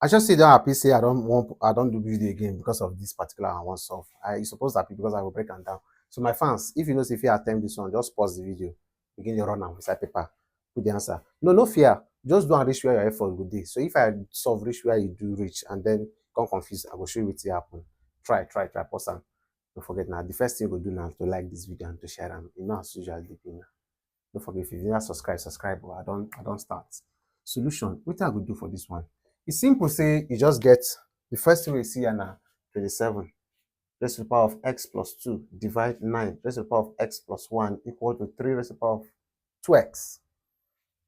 I just say that PC I don't do video again because of this particular I want solve. I suppose that because I will break them down. So my fans, if you know if you attempt this one, just pause the video, begin your run now beside paper, put the answer. No fear. Just do and reach where your effort will be. So if I solve reach where you do reach and then come confused, I will show you what will happen. Try, pause and don't forget now. The first thing you will do now is to like this video and to share them. You know as usual deep in. Don't forget if you didn't subscribe. But I don't start. Solution. What I will do for this one? It's simple. Say you just get the first thing we see here now 27 raised to the power of x plus 2 divide 9 raised to the power of x plus 1 equal to 3 raised to the power of 2x.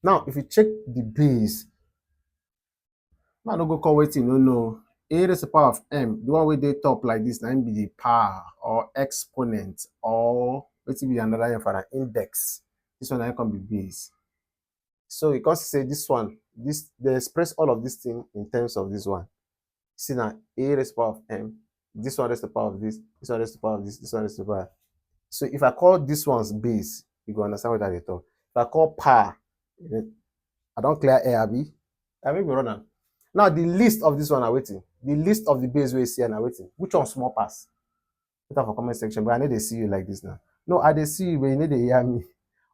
Now, if you check the base, man, don't go call waiting. No. A raised to the power of m, the one where they top like this, now be the power or exponent or what be another name for an index. This one can be base. So you can say this one, they express all of this thing in terms of this one. See now, a raised to the power of m, this one raised to the power of this one raised to the power of this one raised to the power. So if I call this one's base, you go understand what I talk. If I call power, I don't clear A, Abi. I make me run am. Now the list of this one are waiting. The list of the base we see and are waiting. Which one small pass? Put up for comment section, but I need to see you like this now. No, I dey see you, but you need to hear me.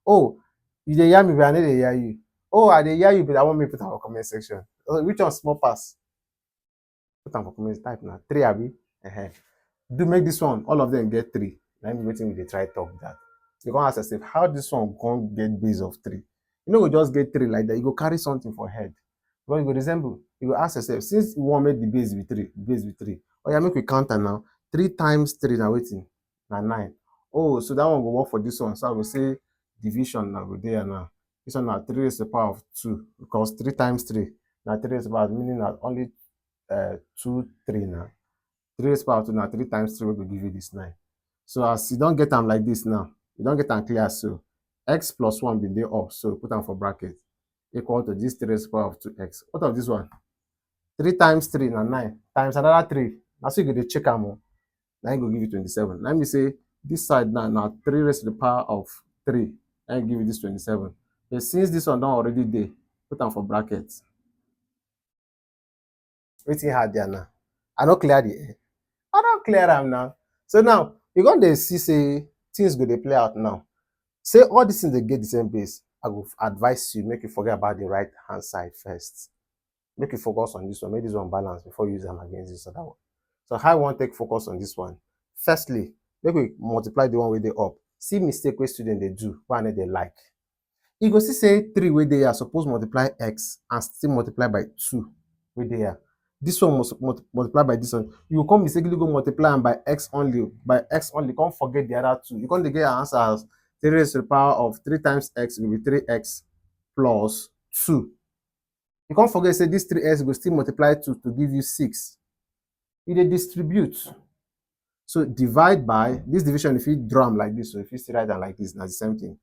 Oh, you dey hear me, but I need to hear you. Oh, I dey hear you, but I want me to put up for comment section. Which one small pass? Put up for comment type now. 3 Abi. Do make this one, all of them get 3. Let me waiting with the try talk that. You can ask yourself, how this one can get base of 3? You know, we just get 3 like that. You go carry something for head. But you go resemble. You go ask yourself, since you want to make the base with 3, oh yeah, make we counter now. 3 times 3 now waiting. Now 9. Oh, so that one will work for this one. So I will say division now go there now. This one now 3 raised to the power of 2 because 3 times 3 now 3 raised to the power, meaning that only 2, 3 now. 3 raised to the power of 2 now 3 times 3 will give you this 9. So as you don't get them like this now, you don't get them clear. So x plus 1 be there up. So put them for bracket equal to this 3 raised to the power of 2x. What of this one? 3 times 3 now 9 times another 3. Now so you go to check them. Now you go give you 27. Let me say this side now 3 raised to the power of 3. And give you this 27. But since this one don't already there, put them for brackets. Waiting hard there now. I don't clear the I don't clear them now. So now you're going to see say things go to play out now. Say all these things they get the same base. I will advise you, make you forget about the right hand side first. Make you focus on this one, make this one balance before you use them against this other one. So how I want to take focus on this one. Firstly, make we multiply the one way they up. See mistake where student they do, one they like. You go see say 3 where they are supposed to multiply x and still multiply by 2 where they are. This one must multiply by this one. You will come mistakenly go multiply them by x only. By x only, can't forget the other 2. You can't get an answer as 3 raised to the power of 3 times x will be 3x plus 2. You can't forget say this 3x will still multiply 2 to give you 6. You dey distribute. So divide by this division, if you draw them like this, so if you see write them like this, now the same thing.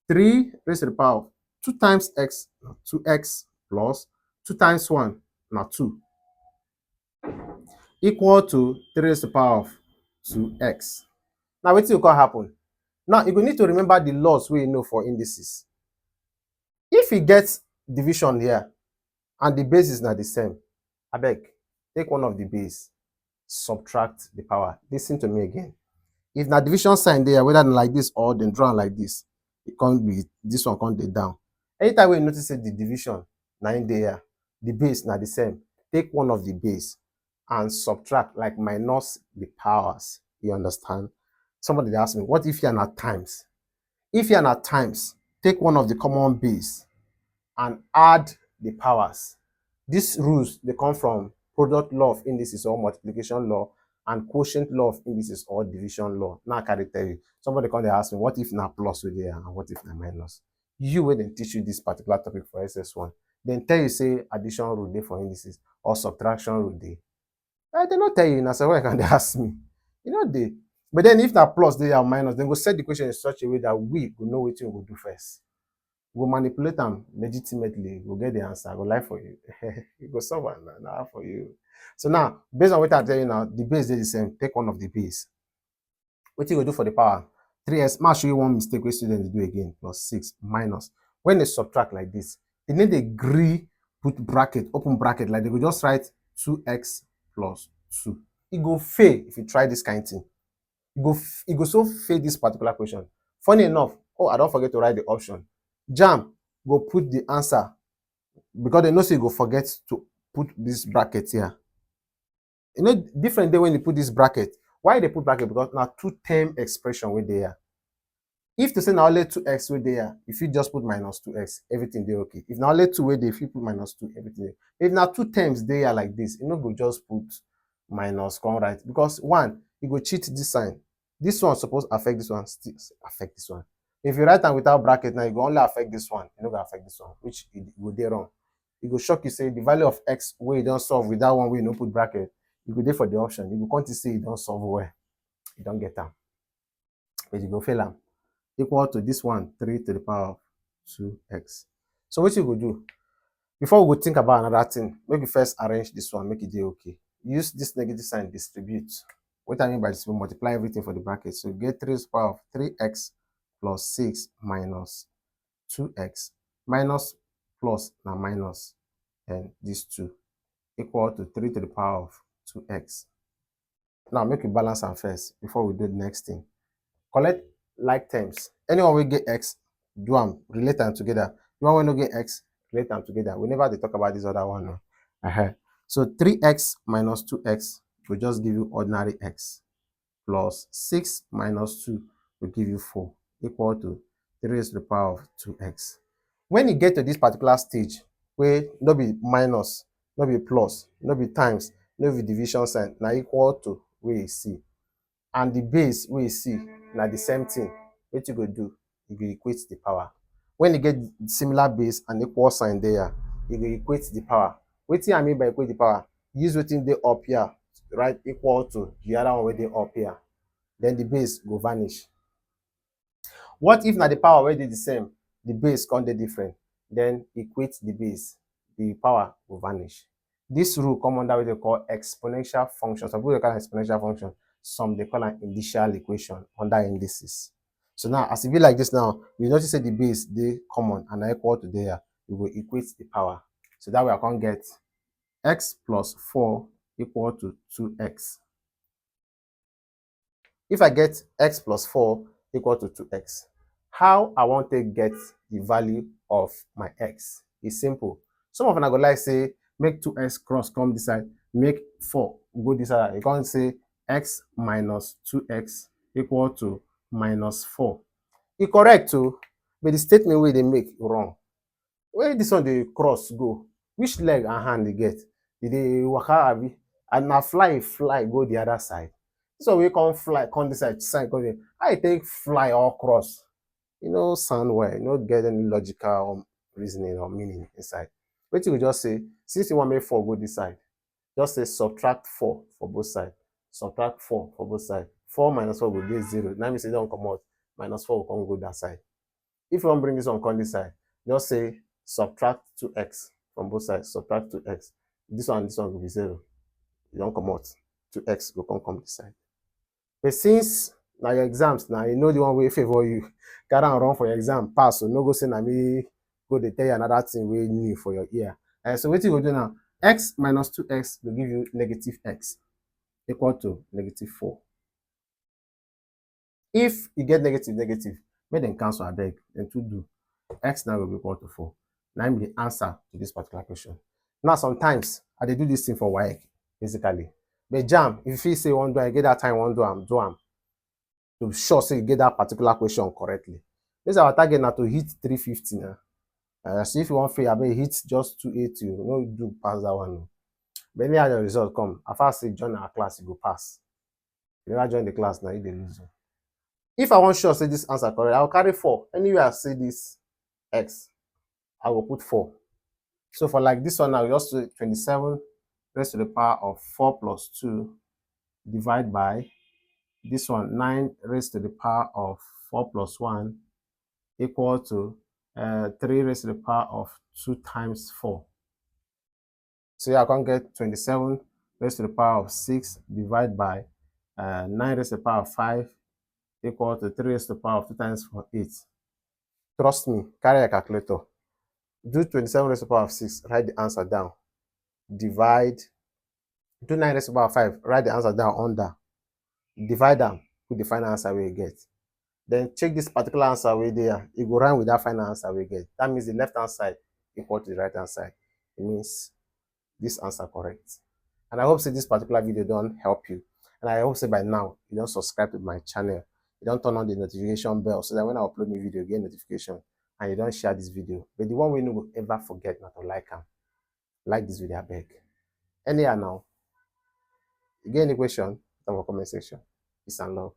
3 raised to the power of 2 times x, 2x plus 2 times 1, now 2. Equal to 3 raised to the power of 2x. Now what will happen? Now you need to remember the laws we know for indices. If you get division here and the base is not the same, I beg, take one of the base, subtract the power. Listen to me again. If the division sign there, whether like this or then drawn like this, it can't be this one can't be down. Anytime we notice the division now in there, the base not the same, take one of the base and subtract, like minus the powers. You understand? Somebody asked me, what if you are not times? If you are not times, take one of the common base and add the powers. These rules they come from product law of indices or multiplication law and quotient law of indices or division law. Now I can tell you. Somebody come they ask me, what if na plus with there and what if na minus? You will then teach you this particular topic for SS1. Then tell you say addition rule there for indices or subtraction rule there. They not tell you, now so why can they ask me? You know they. But then if na plus they are minus, then go set the question in such a way that we will know what you will do first. We'll manipulate them legitimately. We'll get the answer. We'll lie for you. You go solve one now for you. So now, based on what I tell you now, the base is the same. Take one of the base. What you go do for the power? 3s. I'll show you one mistake where students do again. Plus 6 minus. When they subtract like this, they need to agree put bracket, open bracket, like they go just write 2x plus 2. It go fail if you try this kind of thing. It go so fail this particular question. Funny enough, oh, I don't forget to write the option. JAMB go put the answer because they know say you go forget to put this bracket here. You know, different day when you put this bracket. Why they put bracket? Because now two-term expression wey dey here. If to say na only 2x wey dey here, if you just put minus 2x, everything dey okay. If na only 2 wey dey, if you put minus 2, everything dey. If na two terms dey here like this, you no go just put minus come right, because one, you go cheat this sign. This one suppose affect this one, still affect this one. If you write am without bracket now, you go only affect this one, you no go affect this one, which e go dey wrong. E go shock you say the value of x wey you don solve with that one wey you no put bracket, you go dey for the option. You go come to say you don solve well, you don get am, but you go fail am. Equal to this one, 3 to the power of 2x. So what you go do? Before we go think about another thing, make we first arrange this one, make it dey okay. Use this negative sign, distribute. What I mean by this, we multiply everything for the bracket. So get 3 to the power of 3x plus 6 minus 2x. Minus plus na minus, and this 2 equal to 3 to the power of 2x. Now make we balance am first before we do the next thing. Collect like terms. Anyone wey get x, do am, relate them together. The one wey no get x, relate them together. We never dey talk about this other one now. So 3x minus 2x will just give you ordinary x, plus 6 minus 2 will give you 4, equal to 3 raised to the power of 2x. When you get to this particular stage, where no be minus, no be plus, no be times, no be division sign, na equal to wey you see, and the base wey you see na the same thing, what you go do? You go equate the power. When you get similar base and equal sign there, you go equate the power. Wetin I mean by equate the power? Use wetin dey up here, right, equal to the other one wey dey up here. Then the base go vanish. What if na the power wey dey the same, the base come dey different? Then equate the base, the power will vanish. This rule come under what they call exponential function. Some people dey call it exponential function. Some they call an initial equation under indices. So now, as it be like this now, you notice that the base they common and are equal to there. We will equate the power. So that way I can get x plus 4 equal to 2x. If I get x plus 4 equal to 2x, how I want to get the value of my x? It's simple. Some of them are going to like say, make 2x cross come this side, make 4 go this side. You can't say x minus 2x equal to minus 4. It's correct too, but the statement where they make wrong. Where this one they cross go, which leg and hand they get? Did they waka abi? And now fly go the other side. So we can fly, come this side, go there. I take fly or cross. You know, sound well, you know, get any logical reasoning or meaning inside. But you will just say, since you want me 4 go this side, just say subtract 4 for both sides. Subtract 4 for both sides. 4 minus 4 will be 0. Now me say don't come out. Minus 4 will come go that side. If you want to bring this one come this side, just say subtract 2x from both sides. Subtract 2x. This one will be 0. You don't come out. 2x will come this side. But since now your exams, now you know the one way favor you, carry and run for your exam, pass. So no go say na me go they tell you another thing way new for your ear. So what you go do now? X minus 2x will give you negative x equal to negative 4. If you get negative, make them cancel a beg, then to do x now will be equal to 4. Now be the answer to this particular question. Now sometimes I dey do this thing for WAEC, basically. But JAMB, if you say one do I get that time, one do am, to sure say you get that particular question correctly. This our target now to hit 350 now. So if you want fail, I mean hit just 280, you no do pass that one. No. But anyhow your result come, I first say join our class, you go pass. If you never join the class now, you dey lose. If I want sure say this answer correct, I'll carry 4. Anywhere I say this x, I will put 4. So for like this one now, just 27 raised to the power of 4 plus 2 divided by this one, 9 raised to the power of 4 plus 1 equal to 3 raised to the power of 2 times 4. So yeah, I can get 27 raised to the power of 6 divided by 9 raised to the power of 5 equal to 3 raised to the power of 2 times 4, 8. Trust me, carry a calculator. Do 27 raised to the power of 6, write the answer down. Divide. Do 9 raised to the power of 5, write the answer down under. Divide them, put the final answer we get. Then check this particular answer way there. It will run with that final answer we get. That means the left hand side equal to the right hand side. It means this answer correct. And I hope say this particular video don't help you. And I hope say by now you don't subscribe to my channel. You don't turn on the notification bell so that when I upload new video, you get notification. And you don't share this video. But the one we will ever forget not to like them. Like this video, I beg. Anyhow now. You get any question? Leave in the comment section. Peace and love.